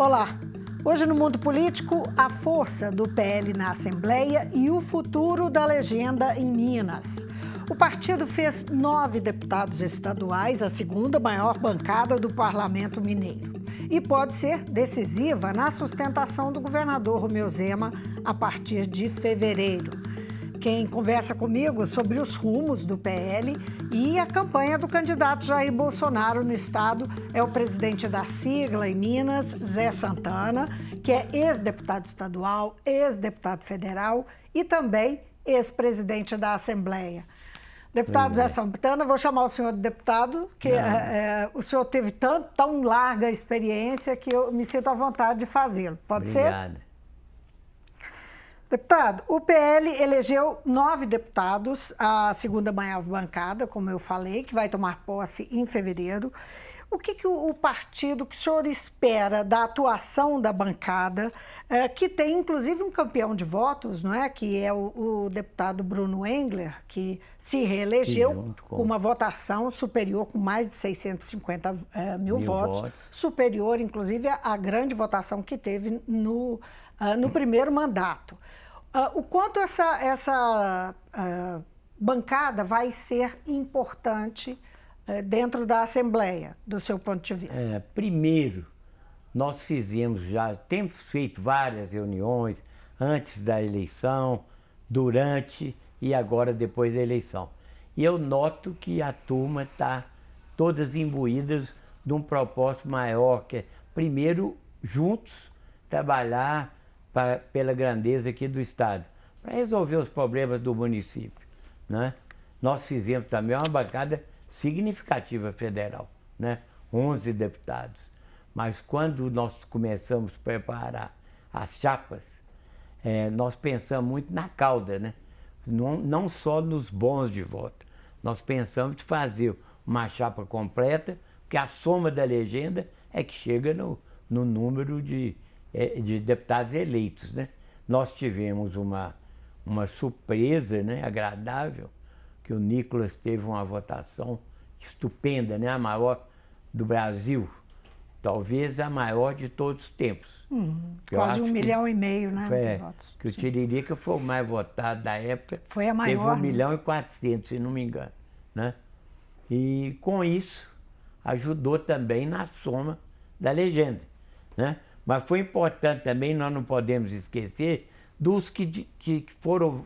Olá! Hoje no mundo político, a força do PL na Assembleia e o futuro da legenda em Minas. O partido fez 9 deputados estaduais, a segunda maior bancada do Parlamento Mineiro. E pode ser decisiva na sustentação do governador Romeu Zema a partir de fevereiro. Quem conversa comigo sobre os rumos do PL e a campanha do candidato Jair Bolsonaro no estado é o presidente da sigla em Minas, Zé Santana, que é ex-deputado estadual, ex-deputado federal e também ex-presidente da Assembleia. Deputado Zé Santana, vou chamar o senhor de deputado, que o senhor teve tão larga experiência que eu me sinto à vontade de fazê-lo. Pode ser? Obrigado. Deputado, o PL elegeu 9 deputados, a segunda maior bancada, como eu falei, que vai tomar posse em fevereiro. O que o partido, que o senhor espera da atuação da bancada, que tem inclusive um campeão de votos, não é? Que é o deputado Bruno Engler, que se reelegeu com uma votação superior, com mais de 650 mil votos, superior inclusive à grande votação que teve no primeiro mandato. O quanto essa bancada vai ser importante dentro da Assembleia, do seu ponto de vista? Primeiro, nós temos feito várias reuniões antes da eleição, durante e agora depois da eleição. E eu noto que a turma está todas imbuídas de um propósito maior, que é, primeiro, juntos, trabalhar pela grandeza aqui do estado, para resolver os problemas do município, né? Nós fizemos também uma bancada significativa federal, né? 11 deputados. Mas quando nós começamos a preparar as chapas, nós pensamos muito na cauda, né? Não só nos bons de voto. Nós pensamos de fazer uma chapa completa, porque a soma da legenda é que chega no número de deputados eleitos, né? Nós tivemos uma surpresa, né, agradável, que o Nicolas teve uma votação estupenda, né, a maior do Brasil, talvez a maior de todos os tempos. Quase 1,5 milhão, né, de votos. Que o Tiririca foi o mais votado da época. Foi a maior. Teve 1,4 milhão, se não me engano, né? E com isso ajudou também na soma da legenda, né? Mas foi importante também, nós não podemos esquecer, dos que foram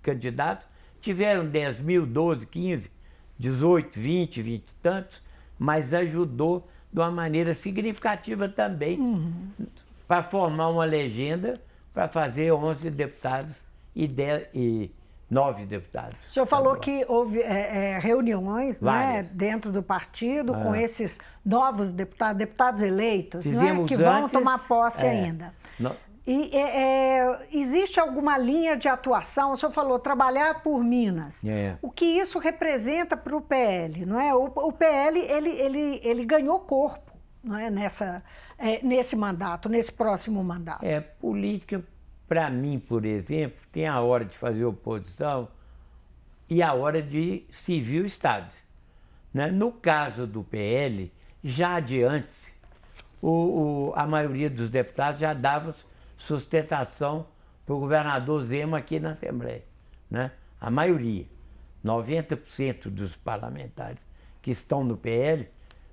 candidatos, tiveram 10 mil, 12, 15, 18, 20 e tantos, mas ajudou de uma maneira significativa também para formar uma legenda para fazer 11 deputados e 9 deputados. O senhor falou que houve reuniões, né, dentro do partido com esses novos deputados eleitos, né, que vão tomar posse ainda. E existe alguma linha de atuação? O senhor falou trabalhar por Minas. O que isso representa para o PL, não é? O PL ele ganhou corpo, não é, nesse mandato, nesse próximo mandato. Política. Para mim, por exemplo, tem a hora de fazer oposição e a hora de servir o Estado, né? No caso do PL, já adiante, a maioria dos deputados já dava sustentação para o governador Zema aqui na Assembleia, né? A maioria, 90% dos parlamentares que estão no PL,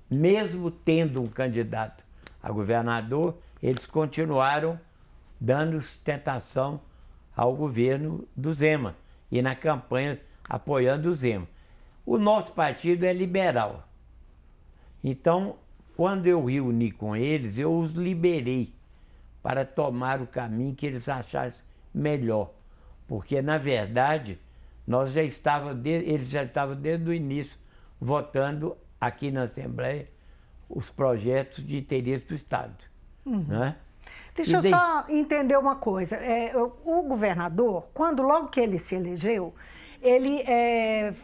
mesmo tendo um candidato a governador, eles continuaram dando sustentação ao governo do Zema e na campanha apoiando o Zema. O nosso partido é liberal. Então, quando eu reuni com eles, eu os liberei para tomar o caminho que eles achassem melhor. Porque, na verdade, eles já estavam desde o início votando aqui na Assembleia os projetos de interesse do Estado, né? Deixa eu só entender uma coisa. O governador, logo que ele se elegeu, ele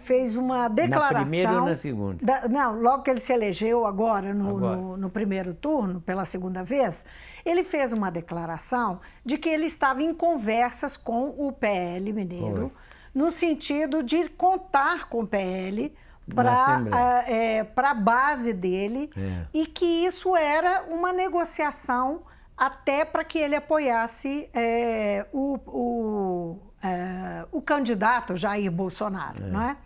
fez uma declaração... Na primeira ou na segunda? Não, logo que ele se elegeu agora, no primeiro turno, pela segunda vez, ele fez uma declaração de que ele estava em conversas com o PL Mineiro, no sentido de contar com o PL para a base dele e que isso era uma negociação até para que ele apoiasse o candidato Jair Bolsonaro, não é?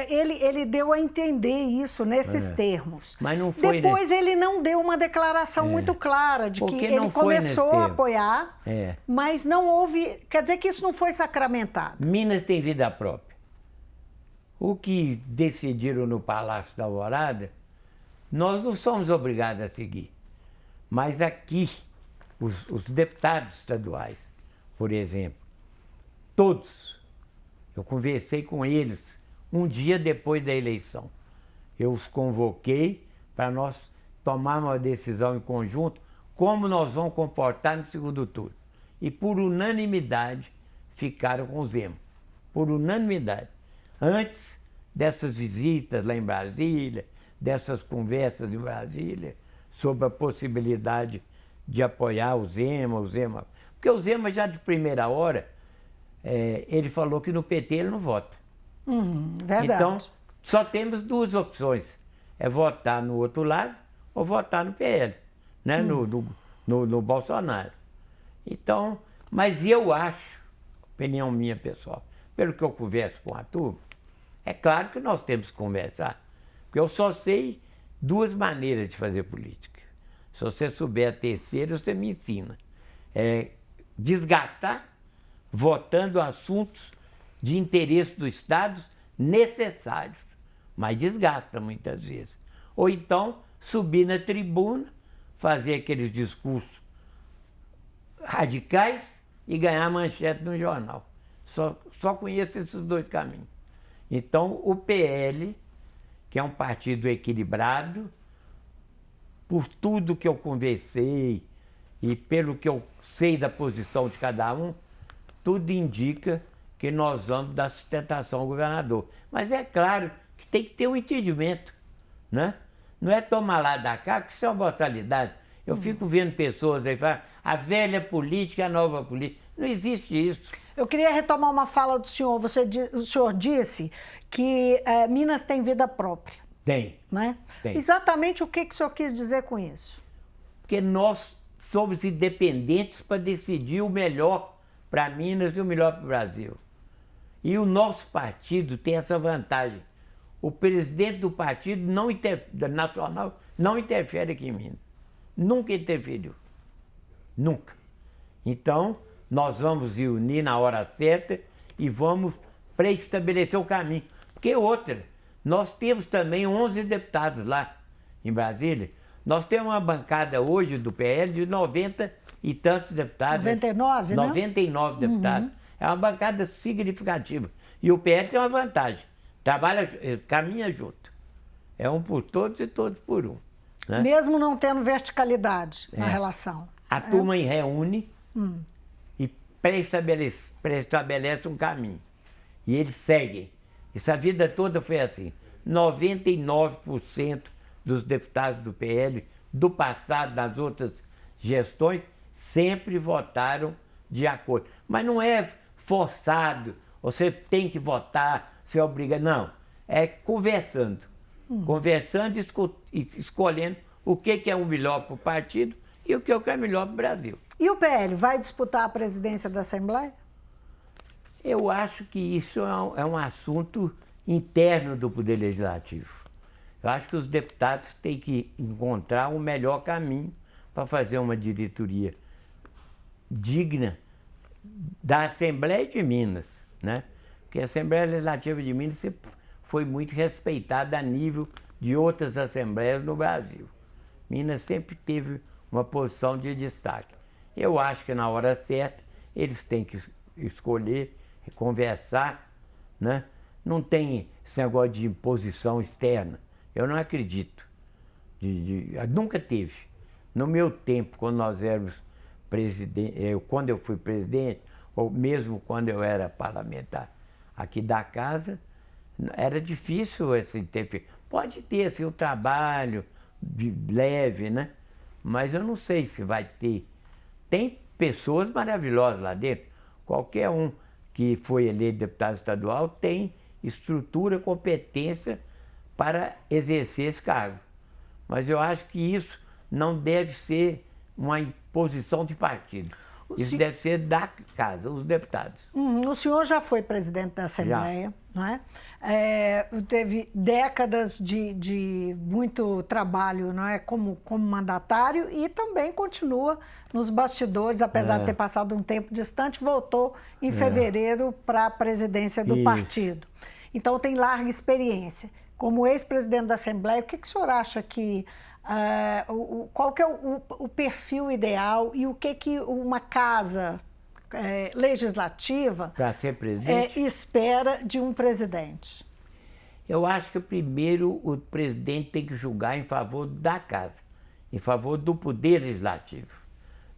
Ele deu a entender isso nesses termos. Mas não foi, depois ele não deu uma declaração muito clara de que ele começou a apoiar, mas não houve... Quer dizer que isso não foi sacramentado. Minas tem vida própria. O que decidiram no Palácio da Alvorada, nós não somos obrigados a seguir. Mas aqui, os deputados estaduais, por exemplo, todos, eu conversei com eles um dia depois da eleição. Eu os convoquei para nós tomarmos uma decisão em conjunto como nós vamos comportar no segundo turno. E por unanimidade ficaram com o Zema. Por unanimidade. Antes dessas visitas lá em Brasília, dessas conversas em Brasília, sobre a possibilidade de apoiar o Zema. Porque o Zema já de primeira hora, ele falou que no PT ele não vota. Verdade. Então, só temos duas opções. É votar no outro lado ou votar no PL, né? No Bolsonaro. Então, mas eu acho, opinião minha pessoal, pelo que eu converso com a turma, é claro que nós temos que conversar. Porque eu só sei duas maneiras de fazer política. Se você souber a terceira, você me ensina. Desgastar, votando assuntos de interesse do Estado necessários, mas desgasta muitas vezes. Ou então, subir na tribuna, fazer aqueles discursos radicais e ganhar manchete no jornal. Só conheço esses dois caminhos. Então, o PL, que é um partido equilibrado, por tudo que eu conversei e pelo que eu sei da posição de cada um, tudo indica que nós vamos dar sustentação ao governador. Mas é claro que tem que ter um entendimento, né? Não é tomar lá da cá, porque isso é uma boçalidade. Eu fico vendo pessoas aí falar, a velha política, a nova política. Não existe isso. Eu queria retomar uma fala do senhor. O senhor disse que Minas tem vida própria. Tem. Né? Tem. Exatamente o que o senhor quis dizer com isso? Porque nós somos independentes para decidir o melhor para Minas e o melhor para o Brasil. E o nosso partido tem essa vantagem. O presidente do partido nacional não interfere aqui em Minas. Nunca interferiu. Nunca. Então, nós vamos unir na hora certa e vamos pré-estabelecer o caminho. Porque outra, nós temos também 11 deputados lá em Brasília. Nós temos uma bancada hoje do PL de 90 e tantos deputados. 99, né? 99 deputados. É uma bancada significativa. E o PL tem uma vantagem. Caminha junto. É um por todos e todos por um. Né? Mesmo não tendo verticalidade na relação. A turma reúne e pré-estabelece um caminho. E eles seguem. Essa vida toda foi assim. 99% dos deputados do PL, do passado, das outras gestões, sempre votaram de acordo. Mas não é forçado, você tem que votar, você é obrigado. Não, é conversando. Conversando e escolhendo o que é o melhor para o partido e o que é melhor para o Brasil. E o PL vai disputar a presidência da Assembleia? Eu acho que isso é um assunto interno do Poder Legislativo. Eu acho que os deputados têm que encontrar o melhor caminho para fazer uma diretoria digna da Assembleia de Minas, né? Porque a Assembleia Legislativa de Minas sempre foi muito respeitada a nível de outras assembleias no Brasil. Minas sempre teve uma posição de destaque. Eu acho que na hora certa eles têm que escolher, conversar, né? Não tem esse negócio de imposição externa. Eu não acredito. Nunca teve. No meu tempo, quando nós éramos presidente, quando eu fui presidente, ou mesmo quando eu era parlamentar aqui da casa, era difícil esse interferir. Pode ter assim, um trabalho leve, né? Mas eu não sei se vai ter. Tem pessoas maravilhosas lá dentro. Qualquer um que foi eleito deputado estadual tem estrutura, competência para exercer esse cargo. Mas eu acho que isso não deve ser uma imposição de partido. Isso deve ser da casa, os deputados. O senhor já foi presidente da Assembleia, não é? Teve décadas de muito trabalho, não é, como mandatário, e também continua nos bastidores, apesar de ter passado um tempo distante, voltou em fevereiro para a presidência do partido. Então tem larga experiência. Como ex-presidente da Assembleia, o que o senhor acha que... qual que é o perfil ideal e o que uma casa legislativa para ser presidente? Espera de um presidente? Eu acho que primeiro o presidente tem que julgar em favor da casa, em favor do poder legislativo.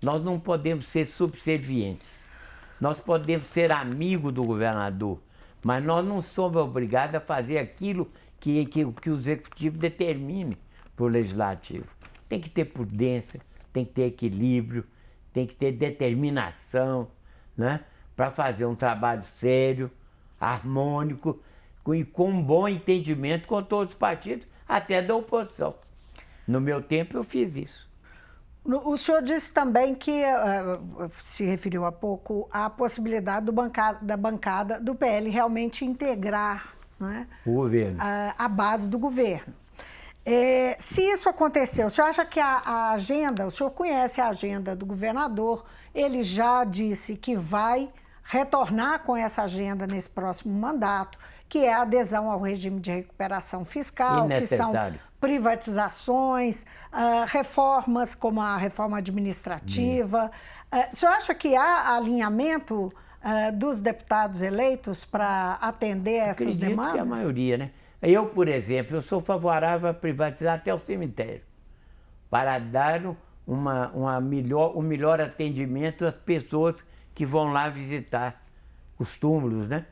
Nós não podemos ser subservientes. Nós podemos ser amigos do governador, mas nós não somos obrigados a fazer aquilo que o executivo determine para o legislativo. Tem que ter prudência, tem que ter equilíbrio, tem que ter determinação, né, para fazer um trabalho sério, harmônico e com um bom entendimento com todos os partidos, até da oposição. No meu tempo eu fiz isso. O senhor disse também que, se referiu há pouco, à possibilidade da bancada do PL realmente integrar, não é, o governo, a base do governo. Se isso aconteceu, o senhor acha que a agenda, o senhor conhece a agenda do governador, ele já disse que vai retornar com essa agenda nesse próximo mandato, que é a adesão ao regime de recuperação fiscal, que são privatizações, reformas como a reforma administrativa. O senhor acha que há alinhamento dos deputados eleitos para atender a essas demandas? Acredito que a maioria, né? Eu, por exemplo, eu sou favorável a privatizar até o cemitério, para dar um melhor atendimento às pessoas que vão lá visitar os túmulos, né?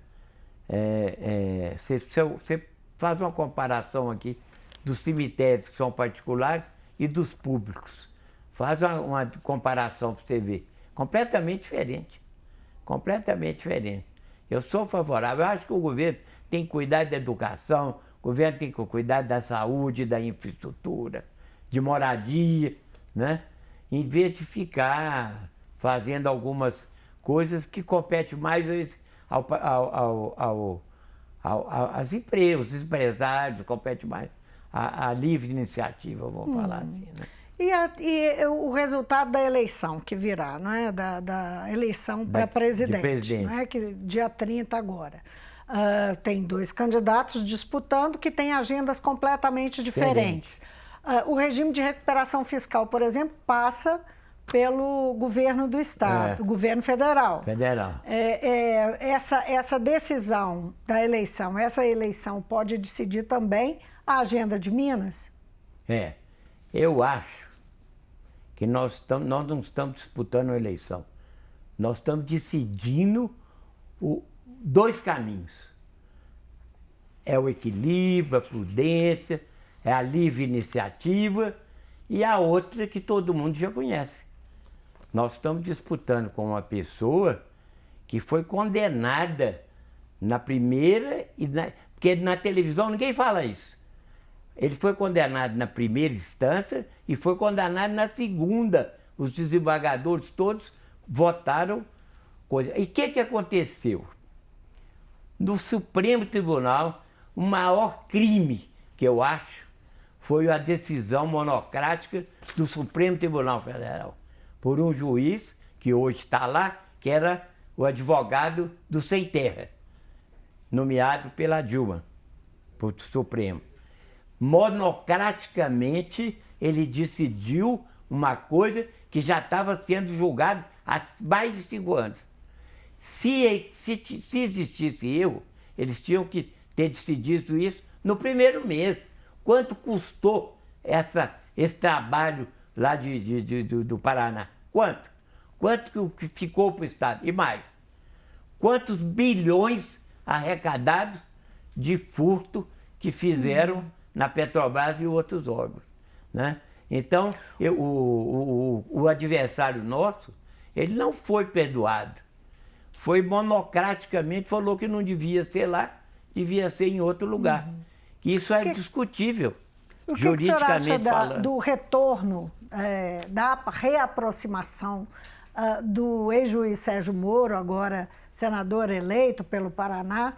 Você faz uma comparação aqui dos cemitérios que são particulares e dos públicos. Faz uma comparação para você ver. Completamente diferente. Completamente diferente. Eu sou favorável. Eu acho que o governo tem que cuidar da educação, o governo tem que cuidar da saúde, da infraestrutura, de moradia, né? Em vez de ficar fazendo algumas coisas que competem mais às empresas, os empresários, compete mais à livre iniciativa, vamos falar assim, né? E o resultado da eleição que virá, não é? Da eleição para presidente, não é? Que dia 30 agora. Tem dois candidatos disputando que têm agendas completamente diferentes. O regime de recuperação fiscal, por exemplo, passa pelo governo do estado, governo federal. Essa decisão da eleição, essa eleição pode decidir também a agenda de Minas? Eu acho que nós não estamos disputando a eleição. Nós estamos decidindo dois caminhos. É o equilíbrio, a prudência, é a livre iniciativa e a outra que todo mundo já conhece. Nós estamos disputando com uma pessoa que foi condenada na primeira porque na televisão ninguém fala isso. Ele foi condenado na primeira instância e foi condenado na segunda. Os desembargadores todos votaram. E o que aconteceu? No Supremo Tribunal, o maior crime que eu acho foi a decisão monocrática do Supremo Tribunal Federal, por um juiz que hoje está lá, que era o advogado do Sem Terra, nomeado pela Dilma, para o Supremo. Monocraticamente, ele decidiu uma coisa que já estava sendo julgada há mais de 5 anos. Se existisse erro, eles tinham que ter decidido isso no primeiro mês. Quanto custou esse trabalho lá do Paraná? Quanto? Quanto que ficou para o Estado? E mais, quantos bilhões arrecadados de furto que fizeram na Petrobras e outros órgãos, né? Então, o adversário nosso, ele não foi perdoado. Foi monocraticamente, falou que não devia ser lá devia ser em outro lugar. Que isso é discutível, o que juridicamente o senhor acha falando. do retorno, da reaproximação do ex-juiz Sérgio Moro, agora senador eleito pelo Paraná,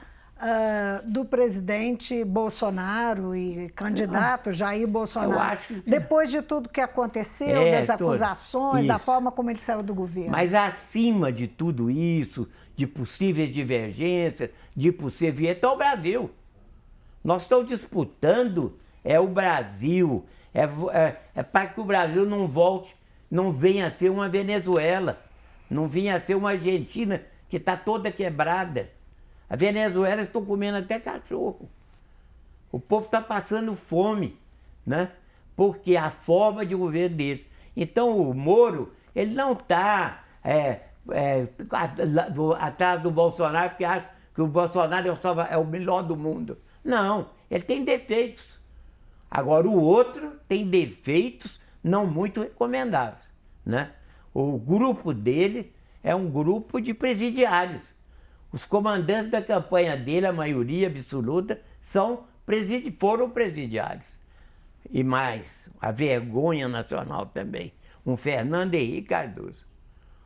do presidente Bolsonaro e candidato Jair Bolsonaro, Eu acho que... depois de tudo que aconteceu, das acusações, da forma como ele saiu do governo? Mas acima de tudo isso, de possíveis divergências, de possível... Então, o Brasil. Nós estamos disputando o Brasil, para que o Brasil não volte, não venha a ser uma Venezuela, não venha a ser uma Argentina que está toda quebrada. A Venezuela estão comendo até cachorro. O povo está passando fome, né? Porque a forma de governo deles. Então o Moro, ele não está atrás do Bolsonaro porque acha que o Bolsonaro é o melhor do mundo. Não, ele tem defeitos. Agora o outro tem defeitos não muito recomendáveis, né? O grupo dele é um grupo de presidiários. Os comandantes da campanha dele, a maioria absoluta, foram presidiários. E mais, a vergonha nacional também, um Fernando Henrique Cardoso.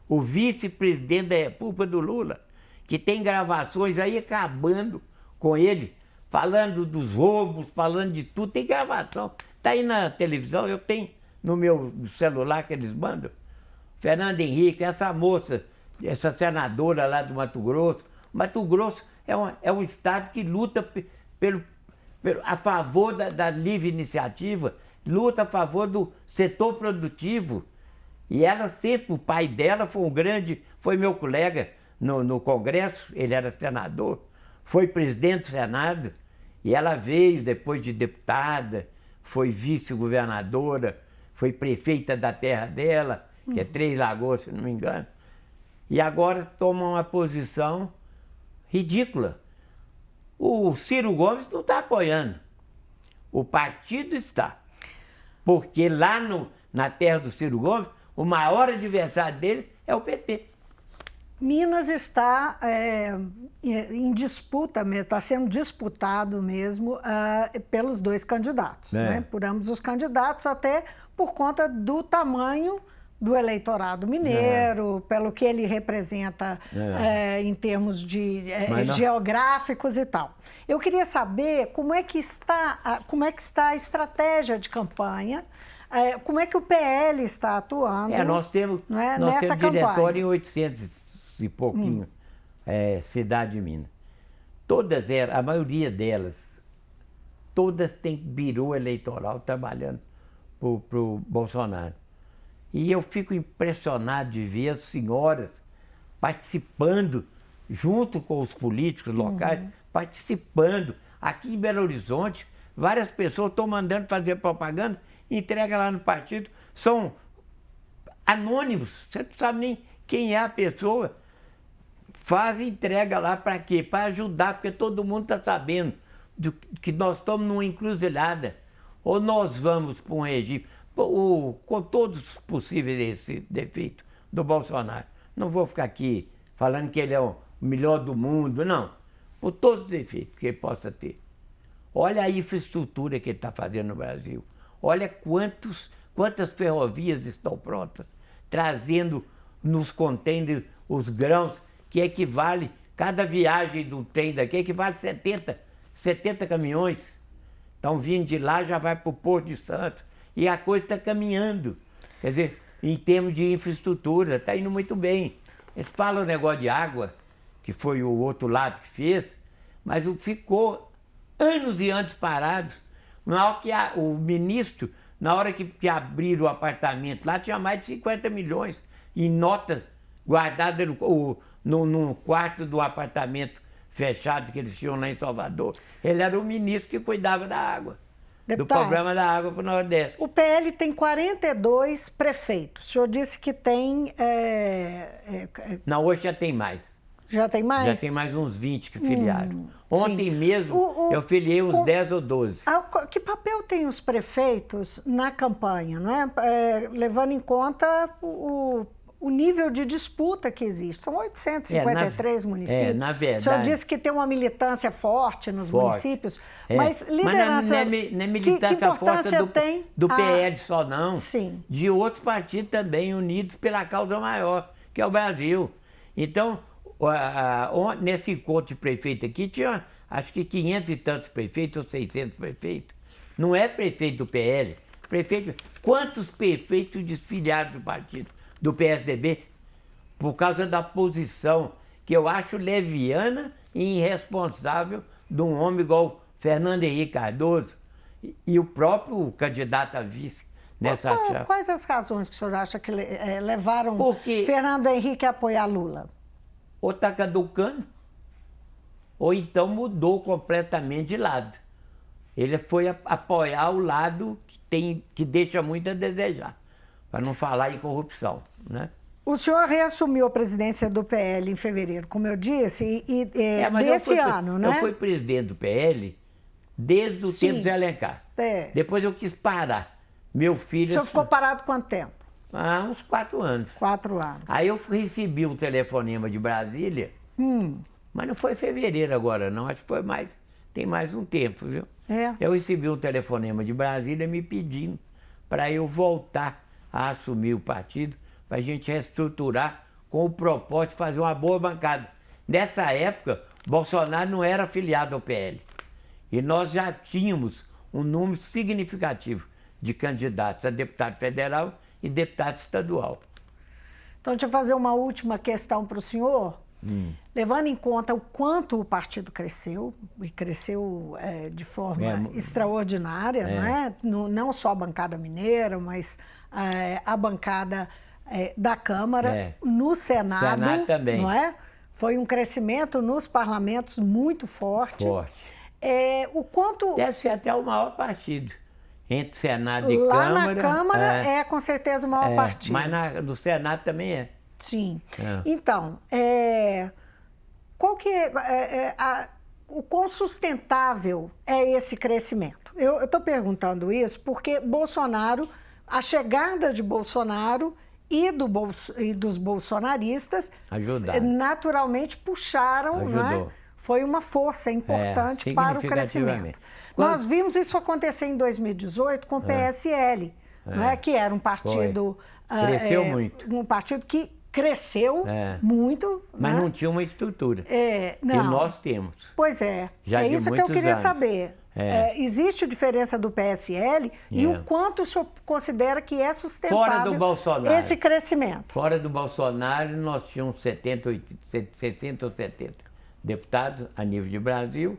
O vice-presidente da República do Lula, que tem gravações aí acabando com ele, falando dos roubos, falando de tudo, tem gravação. Está aí na televisão, eu tenho no meu celular que eles mandam. Fernando Henrique, essa moça, essa senadora lá do Mato Grosso. Mato Grosso é um estado que luta a favor da livre iniciativa, luta a favor do setor produtivo. E ela sempre, o pai dela foi meu colega no Congresso, ele era senador, foi presidente do Senado, e ela veio depois de deputada, foi vice-governadora, foi prefeita da terra dela, que é Três Lagoas, se não me engano. E agora toma uma posição ridícula. O Ciro Gomes não está apoiando. O partido está. Porque lá na terra do Ciro Gomes, o maior adversário dele é o PT. Minas está em disputa mesmo, está sendo disputado mesmo pelos dois candidatos, né? Por ambos os candidatos, até por conta do tamanho do eleitorado mineiro, pelo que ele representa em termos de geográficos e tal. Eu queria saber como é que está a estratégia de campanha, como é que o PL está atuando nós temos nessa campanha. diretório em 800 e pouquinho cidade de Minas. Todas elas, a maioria delas, todas têm birô eleitoral trabalhando para o Bolsonaro. E eu fico impressionado de ver as senhoras participando, junto com os políticos locais, participando. Aqui em Belo Horizonte, várias pessoas estão mandando fazer propaganda, entrega lá no partido, são anônimos, você não sabe nem quem é a pessoa. Faz e entrega lá para quê? Para ajudar, porque todo mundo está sabendo que nós estamos numa encruzilhada. Ou nós vamos para um regime... com todos os possíveis esse defeito do Bolsonaro. Não vou ficar aqui falando que ele é o melhor do mundo, não. Por todos os defeitos que ele possa ter. Olha a infraestrutura que ele está fazendo no Brasil. Olha quantas ferrovias estão prontas, trazendo nos contêineres os grãos, que equivale, cada viagem do trem daqui equivale a 70 caminhões. Estão vindo de lá, já vai para o Porto de Santos. E a coisa está caminhando. Quer dizer, em termos de infraestrutura, está indo muito bem. Eles falam o negócio de água, que foi o outro lado que fez, mas ficou anos e anos parado. Na hora que o ministro, na hora que abriram o apartamento lá, tinha mais de 50 milhões em notas guardadas no quarto do apartamento fechado que eles tinham lá em Salvador. Ele era o ministro que cuidava da água. Deputado, do problema da água para o Nordeste. O PL tem 42 prefeitos. O senhor disse que tem... Não, hoje já tem mais. Já tem mais? Já tem mais uns 20 que filiaram. Ontem mesmo eu filiei uns 10 ou 12. Que papel tem os prefeitos na campanha, não é? Levando em conta o nível de disputa que existe. São 853 municípios. Na verdade, o senhor disse que tem uma militância forte nos municípios, mas liderança... Mas não é militância forte do PL só, não. Sim. De outros partidos também, unidos pela causa maior, que é o Brasil. Então, nesse encontro de prefeito aqui, tinha acho que 500 e tantos prefeitos, ou 600 prefeitos. Não é prefeito do PL. Quantos prefeitos desfiliados do partido? Do PSDB, por causa da posição que eu acho leviana e irresponsável de um homem igual Fernando Henrique Cardoso e o próprio candidato a vice nessa chapa. Quais as razões que o senhor acha que levaram Fernando Henrique a apoiar Lula? Ou está caducando, ou então mudou completamente de lado. Ele foi apoiar o lado que deixa muito a desejar, para não falar em corrupção, né? O senhor reassumiu a presidência do PL em fevereiro, como eu disse, desse ano, né? Eu fui presidente do PL desde o tempo de Zé Alencar. Depois eu quis parar. Meu filho... O senhor ficou parado quanto tempo? Uns 4 anos. 4 anos. Aí eu recebi um telefonema de Brasília, mas não foi em fevereiro agora, não. Acho que foi tem mais um tempo, viu? Eu recebi um telefonema de Brasília me pedindo para eu voltar a assumir o partido, para a gente reestruturar com o propósito de fazer uma boa bancada. Nessa época, Bolsonaro não era afiliado ao PL. E nós já tínhamos um número significativo de candidatos a deputado federal e deputado estadual. Então, deixa eu fazer uma última questão para o senhor. Levando em conta o quanto o partido cresceu, e cresceu de forma extraordinária, não é? Não só a bancada mineira, mas a bancada da Câmara, no Senado também. Não é? Foi um crescimento nos parlamentos muito forte. O quanto... Deve ser até o maior partido. Entre Senado e Câmara. Câmara. Lá na Câmara é com certeza o maior partido. Mas no Senado também é. Sim. Então, qual que o quão sustentável é esse crescimento? Eu estou perguntando isso porque a chegada de Bolsonaro e dos bolsonaristas naturalmente puxaram, não é? Foi uma força importante para o crescimento. Nós vimos isso acontecer em 2018 com o PSL, não é? Que era um partido... Cresceu muito. Um partido que cresceu muito. Mas não tinha uma estrutura. Não. E nós temos. Pois é. Já é isso que eu queria saber. Existe diferença do PSL e o quanto o senhor considera que é sustentável fora do Bolsonaro, esse crescimento? Fora do Bolsonaro, nós tínhamos 60 ou 70 deputados a nível de Brasil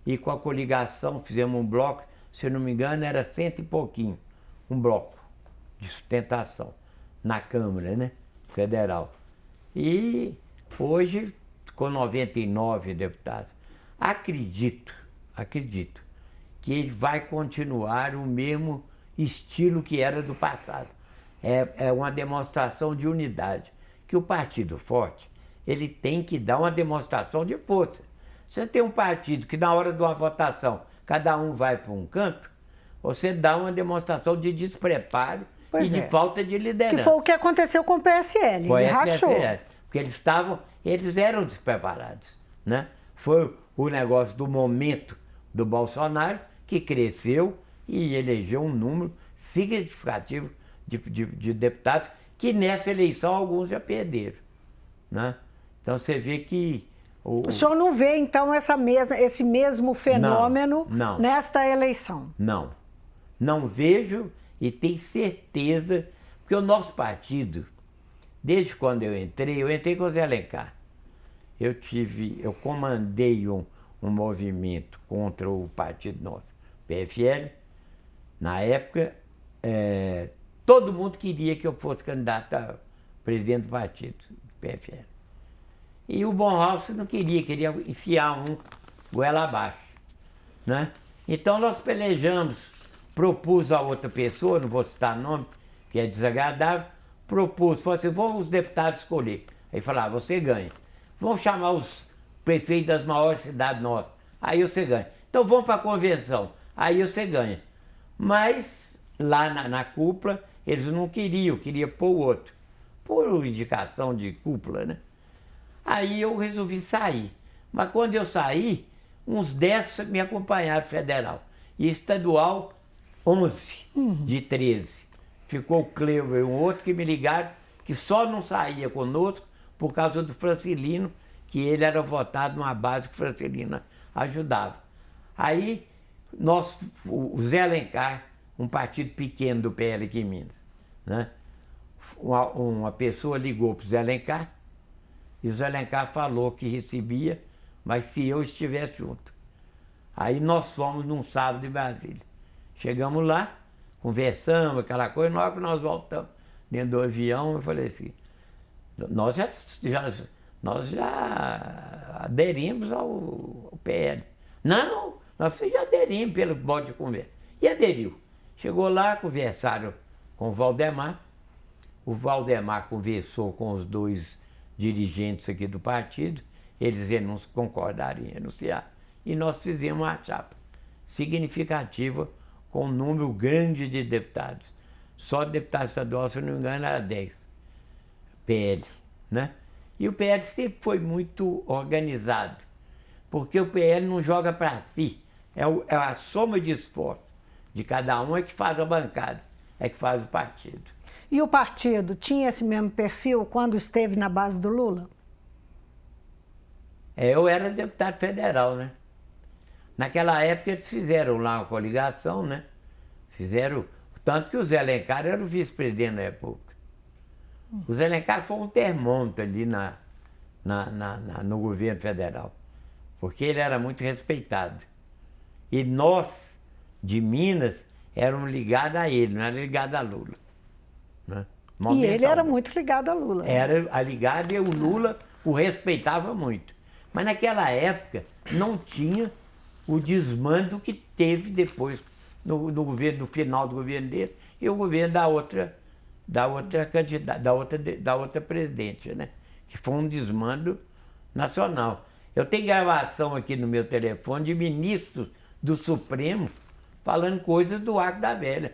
e com a coligação fizemos um bloco, se eu não me engano, era 100 e pouquinho, um bloco de sustentação na Câmara, né, Federal. E hoje, com 99 deputados, acredito que ele vai continuar o mesmo estilo que era do passado. É uma demonstração de unidade, que o partido forte, ele tem que dar uma demonstração de força. Você tem um partido que na hora de uma votação, cada um vai para um canto, você dá uma demonstração de despreparo de falta de liderança. Que foi o que aconteceu com o PSL, ele rachou. Porque eles eram despreparados, né? Foi o negócio do momento do Bolsonaro que cresceu e elegeu um número significativo de deputados que nessa eleição alguns já perderam, né? Então você vê que... O senhor não vê então esse mesmo fenômeno nesta eleição? Não vejo e tenho certeza, porque o nosso partido, desde quando eu entrei com o Zé Alencar. Eu comandei um movimento contra o partido nosso, PFL. Na época, todo mundo queria que eu fosse candidato a presidente do partido, PFL. E o Bonhoeffer não queria enfiar um goela abaixo, né? Então nós pelejamos, propus a outra pessoa, não vou citar nome, que é desagradável, falou assim, vamos os deputados escolher. Aí falava, você ganha. Vamos chamar os prefeitos das maiores cidades nossas, aí você ganha. Então vamos para a convenção, aí você ganha. Mas lá na cúpula, eles não queriam pôr o outro, por indicação de cúpula, né? Aí eu resolvi sair. Mas quando eu saí, uns 10 me acompanharam federal. E estadual, 11 de 13. Ficou o Cleuber e um outro que me ligaram, que só não saía conosco por causa do Francilino, que ele era votado numa base que o Francilino ajudava. Aí, o Zé Alencar, um partido pequeno do PL aqui em Minas, né? Uma pessoa ligou para o Zé Alencar, e o Zé Alencar falou que recebia, mas se eu estivesse junto. Aí nós fomos num sábado em Brasília. Chegamos lá, conversamos, aquela coisa, na hora que nós voltamos dentro do avião, eu falei assim, nós já aderimos ao PL. Não, nós já aderimos pelo modo de conversa. E aderiu. Chegou lá, conversaram com o Valdemar conversou com os 2 dirigentes aqui do partido, eles concordaram em renunciar, e nós fizemos uma chapa significativa com um número grande de deputados. Só deputado estadual, se eu não me engano, era 10. PL, né? E o PL sempre foi muito organizado, porque o PL não joga para si, é a soma de esforço de cada um é que faz a bancada, é que faz o partido. E o partido tinha esse mesmo perfil quando esteve na base do Lula? Eu era deputado federal, né? Naquela época eles fizeram lá uma coligação, né? Fizeram, tanto que o Zé Alencar era o vice-presidente da República. O Zé Alencar foi um termômetro ali no governo federal, porque ele era muito respeitado. E nós, de Minas, éramos ligados a ele, não era ligado a Lula. Né? E ele era muito ligado a Lula. Era ligado e o Lula o respeitava muito. Mas naquela época não tinha o desmando que teve depois no governo, no final do governo dele e o governo da outra candidata, da outra presidente, né? Que foi um desmando nacional. Eu tenho gravação aqui no meu telefone de ministros do Supremo falando coisas do Arco da Velha,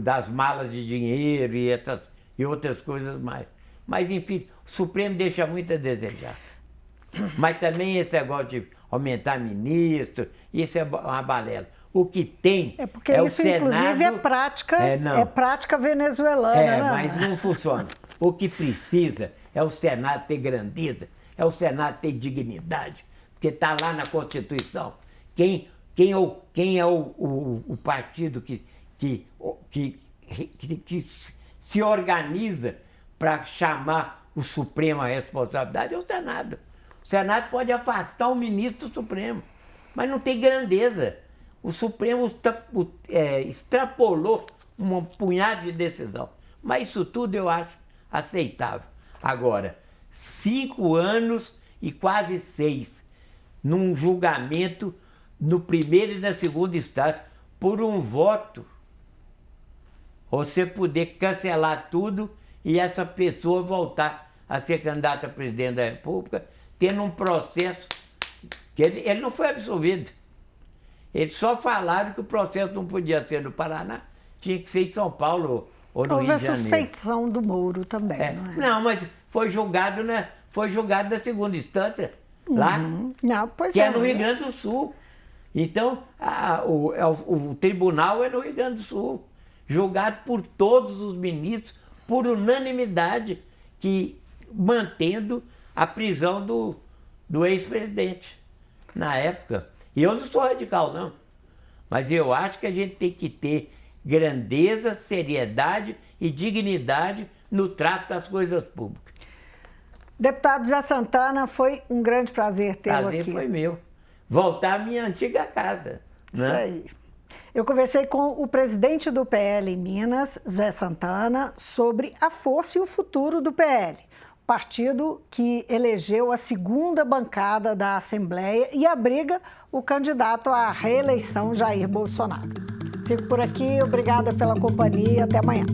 das malas de dinheiro e outras coisas mais. Mas, enfim, o Supremo deixa muito a desejar. Mas também esse negócio de aumentar ministro, isso é uma balela. O que tem porque é isso, o Senado... inclusive, é prática venezuelana. Né? Mas não funciona. O que precisa é o Senado ter grandeza, é o Senado ter dignidade, porque está lá na Constituição. Quem é o partido que se organiza para chamar o Supremo à responsabilidade é o Senado. O Senado pode afastar o ministro do Supremo, mas não tem grandeza. O Supremo extrapolou um punhado de decisão. Mas isso tudo eu acho aceitável. Agora, 5 anos e quase 6 num julgamento no primeiro e na segunda instância por um voto. Você poder cancelar tudo e essa pessoa voltar a ser candidata a presidente da República, tendo um processo que ele não foi absolvido. Eles só falaram que o processo não podia ser no Paraná, tinha que ser em São Paulo ou no Rio de Janeiro. Houve a suspeição do Moro também, não é? Não, mas foi julgado na segunda instância, lá, Não, pois que é no Rio Grande do Sul. Então, o tribunal é no Rio Grande do Sul, julgado por todos os ministros, por unanimidade, que mantendo a prisão do ex-presidente na época. E eu não sou radical, não. Mas eu acho que a gente tem que ter grandeza, seriedade e dignidade no trato das coisas públicas. Deputado Zé Santana, foi um grande prazer tê-lo aqui. Prazer foi meu. Voltar à minha antiga casa. Isso né? aí. Eu conversei com o presidente do PL em Minas, Zé Santana, sobre a força e o futuro do PL. Partido que elegeu a segunda bancada da Assembleia e abriga o candidato à reeleição Jair Bolsonaro. Fico por aqui, obrigada pela companhia, até amanhã.